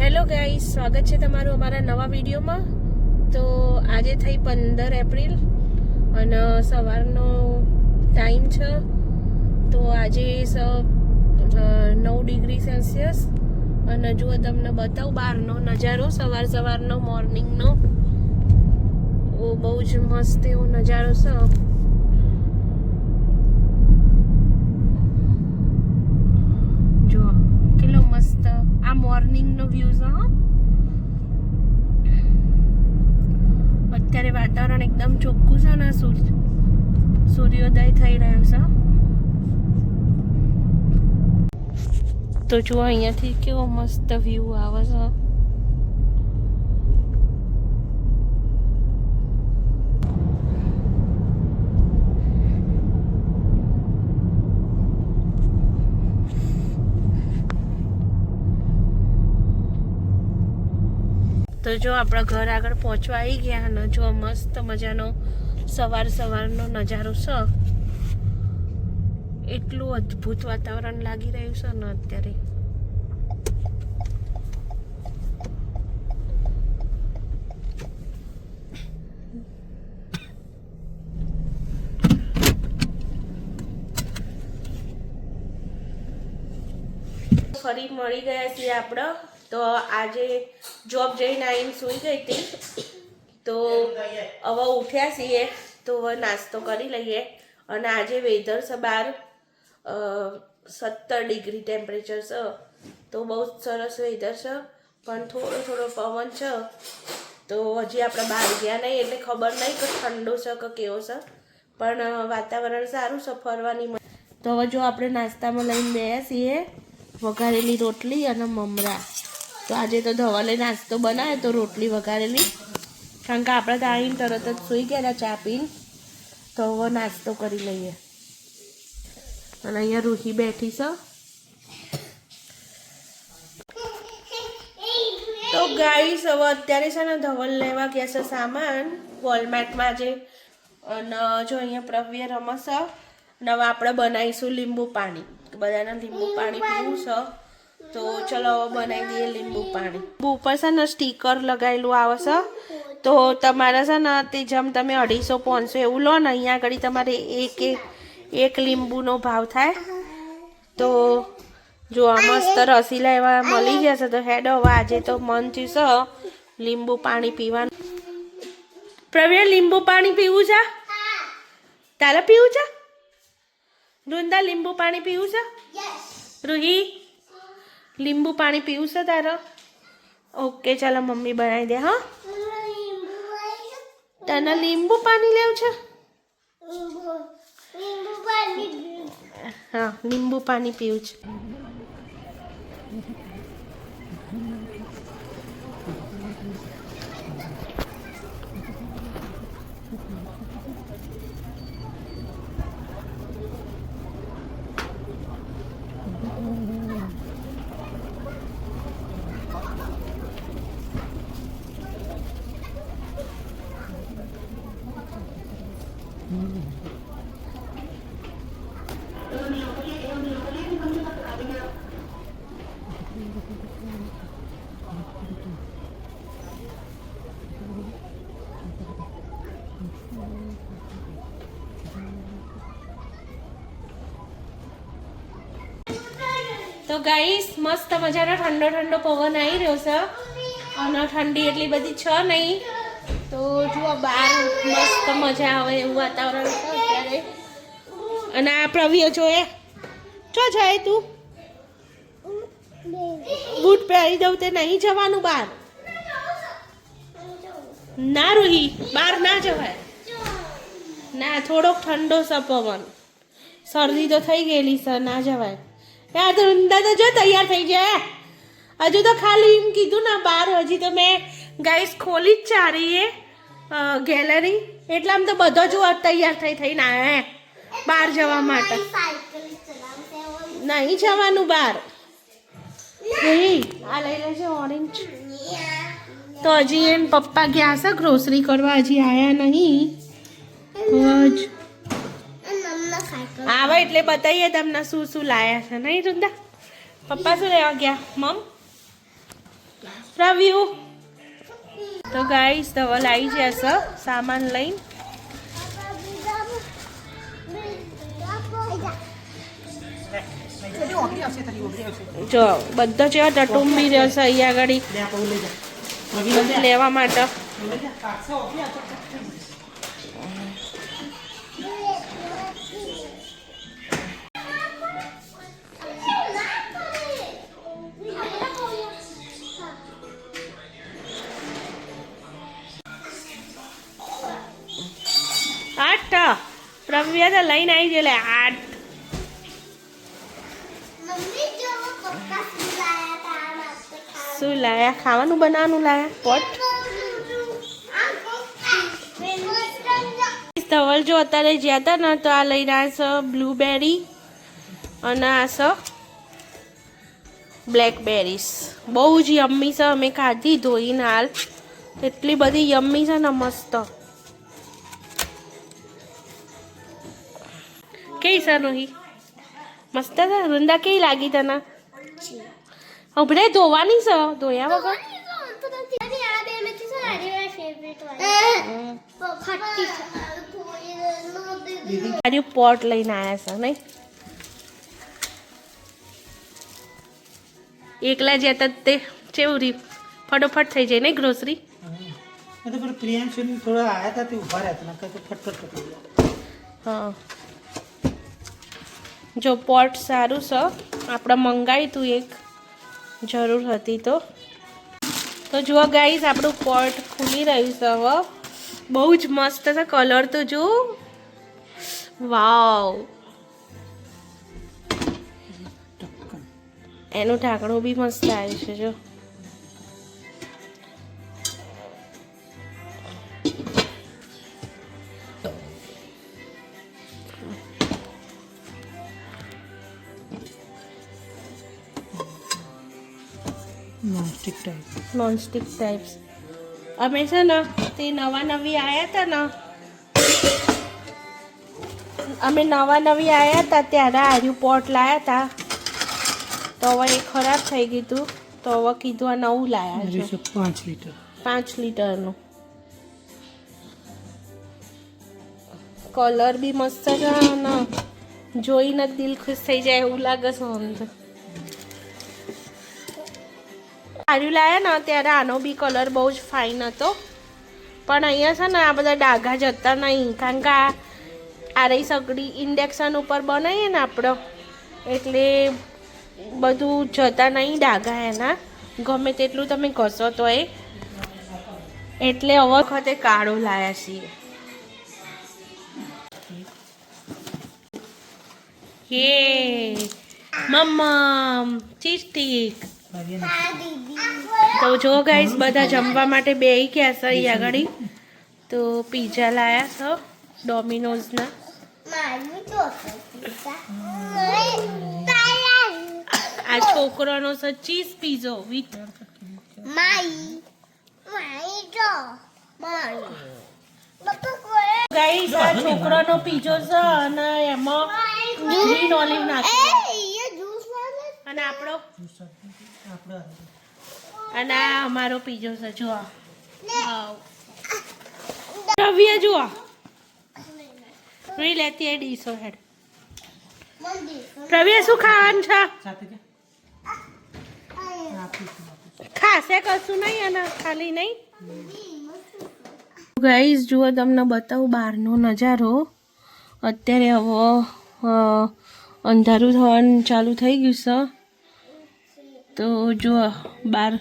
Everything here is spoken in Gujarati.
હેલો ગાઈસ, સ્વાગત છે તમારું અમારા નવા વિડીયોમાં. તો આજે થઈ 15 એપ્રિલ અને સવારનો ટાઈમ છે. તો આજે 9 ડિગ્રી સેલ્સિયસ અને જુઓ તમને બતાવું બહારનો નજારો, સવારનો મોર્નિંગનો. બહુ જ મસ્ત એવો નજારો છે. જુઓ કેટલો મસ્ત આ મોર્નિંગનો વ્યૂ છે. અત્યારે વાતાવરણ એકદમ ચોખ્ખું છે ને સૂર્યોદય થઈ રહ્યો છે. તો જુઓ અહીંયાથી કેવો મસ્ત વ્યૂ આવે છે. તો જો આપણા ઘર આગળ પહોંચવા આવી ગયા અને જો મસ્ત મજાનો સવારનો નજારો છે. એટલું અદ્ભુત વાતાવરણ લાગી રહ્યું છે ને અત્યારે. ફરી મળી ગયા છીએ આપણે. તો આજે જોબ જઈને આવીને સૂઈ ગઈ હતી. તો હવે ઉઠ્યા છીએ તો હવે નાસ્તો કરી લઈએ. અને આજે વેધર છે બહાર 17 ડિગ્રી ટેમ્પરેચર છે. તો બહુ જ સરસ વેધર છે, પણ થોડો પવન છે. તો હજી આપણે બહાર ગયા નહીં એટલે ખબર નહીં કે ઠંડો છે કે કેવો છે, પણ વાતાવરણ સારું છે ફરવાની. તો હવે જો આપણે નાસ્તામાં લઈને બેસ્યા છીએ વઘારેલી રોટલી અને મમરા. તો આજે તો ધવલે નાસ્તો બનાવ્યો તો રોટલી વઘારેલી, કારણ કે આપણે તો આવીને તરત જ સૂઈ ગયા ચા પીને. તો હવે નાસ્તો કરી લઈએ. અને અહીંયા રૂહી બેઠી છે. તો ગાઈસ હવે અત્યારે છે ને ધવલ લેવા ગયા છે સામાન વોલમાર્ટમાં આજે. અને જો અહીંયા પ્રવ્ય રમસ અને હવે આપણે બનાવીશું લીંબુ પાણી. બધાને લીંબુ પાણી પીવું છે. તો ચલો હવે બનાવી દઈએ લીંબુ પાણી. ઉપર છે ને સ્ટીકર લગાવેલું આવે છે. તો તમારે છે ને તે જેમ તમે 250-500 એવું લો ને, અહીંયા આગળ તમારે એક લીંબુનો ભાવ થાય. તો જો આ મસ્ત રસીલા એવા મળી ગયા છે. તો હેડ હવે આજે તો મન થયું છે લીંબુ પાણી પીવાનું. પ્રવીણ લીંબુ પાણી પીવું છે? તારે પીવું છે? વૃંદા લીંબુ પાણી પીવું છે? રૂહી લીંબુ પાણી પીવું છે તારે? ઓકે ચાલો મમ્મી બનાવી દે. હા તને લીંબુ પાણી લેવું છે? હા લીંબુ પાણી પીવું છે. તો ગાઈસ મસ્ત મજાનો ઠંડો પવન આવી રહ્યો છે. અને ઠંડી એટલી બધી છે નહીં. તો જુઓ બહાર મસ્ત મજા આવે એવું વાતાવરણ છે અત્યારે. અને આ પ્રવ્ય જોઈએ ચો જાય તું? બૂટ પહેરી દઉં તે નહીં જવાનું બહાર. ના રૂહી બહાર ના જવાય ના. થોડોક ઠંડો છે પવન. શરદી તો થઈ ગયેલી છે, ના જવાય. યાર વૃંદા તો જો તૈયાર થઈ જાય. હજુ તો ખાલી એમ કીધું ને બહાર. હજી તો મેં ગાઈસ ખોલી જ ચારીએ ગેલેરી. એટલે આમ તો બધો જ તૈયાર થઈને આવ્યા બહાર જવા માટે. નહીં જવાનું બહાર. આ લઈ લેજે ઓરેન્જ. તો હજી એમ પપ્પા ગયા છે ગ્રોસરી કરવા, હજી આવ્યા નહીં. આવે એટલે બતાવીએ તમને શું લાયા છે. નહીં વૃંદા? પપ્પા શું લેવા ગયા? મમ પ્રવ્યુ તો ગાઈસ ધવલ આવી જશે સામાન લઈને. જો બધો છે ટટુંબી રહેશે અહીંયા આગળ લેવા માટે. પ્રવ્યા તો લઈને આવી ગયેલે 8. શું લાયા? ખાવાનું બનાવવાનું લાયા પોટ. ધવલ જો અત્યારે જ્યાં હતા ને તો આ લઈને આવ્યા છે બ્લુબેરી અને આ છે બ્લેકબેરીઝ. બહુ જ યમ્મી છે. અમે ખાધી ધોઈને હાલ. એટલી બધી યમ્મી છે ને મસ્ત. કેવી છે રોહી? મસ્ત છે. વૃંદા કેવી લાગી તને? ઉભરે ધોવાની છે. ધોયા વગર પોટ લઈને આવ્યા છે નહીં? એકલા જતા તે કેવું રહ્યું? ફટોફટ થઈ જાય નહીં ગ્રોસરી? હા જો પોટ સારું છે. આપણે મંગાવ્યું હતું એક, જરૂર હતી તો જુઓ ગાઈસ આપણું પોટ ખુલી રહ્યું છે હવે. બહુ જ મસ્ત છે. કલર તો જો વાવ. એનું ઢાંકણું બી મસ્ત આવ્યું છે જો. Nonstick types. અમે છે ને તે નવી આવ્યા હતા ને, અમે નવી આવ્યા હતા ત્યારે આર્યું પોટ લાવ્યા હતા. તો હવે એ ખરાબ થઈ ગયું હતું તો હવે કીધું આ નવું લાવ્યા છે 5 લીટર. 5 લીટરનું. કલર બી મસ્ત છે ને જોઈને દિલ ખુશ થઈ જાય એવું લાગે છે અંદર. આર્યું લાવ્યા ને ત્યારે આનો બી કલર બહુ જ ફાઇન હતો. પણ અહીંયા છે ને આ બધા ડાઘા જતા નહીં. કારણ કે આ રહી સગડી ઇન્ડેક્શન ઉપર બનાવીએ ને આપણે એટલે બધું જતા નહીં ડાઘા એના. ગમે તેટલું તમે ઘસો તો એટલે હવે વખતે કાળો લાવ્યા છીએ. યે મમ્મમ ચીઝ સ્ટીક. તો જો ગાઈસ બધા જમવા માટે બેસી ગયા છે અહીંયા આગળ. તો પીઝા લાયા છે ડોમિનોઝના. આ છોકરાનો છે ચીઝ પીઝો વિથ ગાઈસ આ છોકરાનો પીઝો છે અને એમાં ગ્રીન ઓલિવ નાખી અને આપણો અને આ અમારો પીઝો છે જો. રવિયા જુઓ રીલ લેતી એ ડીશો હેડ. રવિયા શું ખાવાનું છે? ખાશે કશું નહીં અને ખાલી નહીં. ગાઈસ જુઓ તમને બતાવું બહારનો નજારો. અત્યારે હવે અંધારું થવાનું ચાલુ થઈ ગયું છે. તો જુઓ બહાર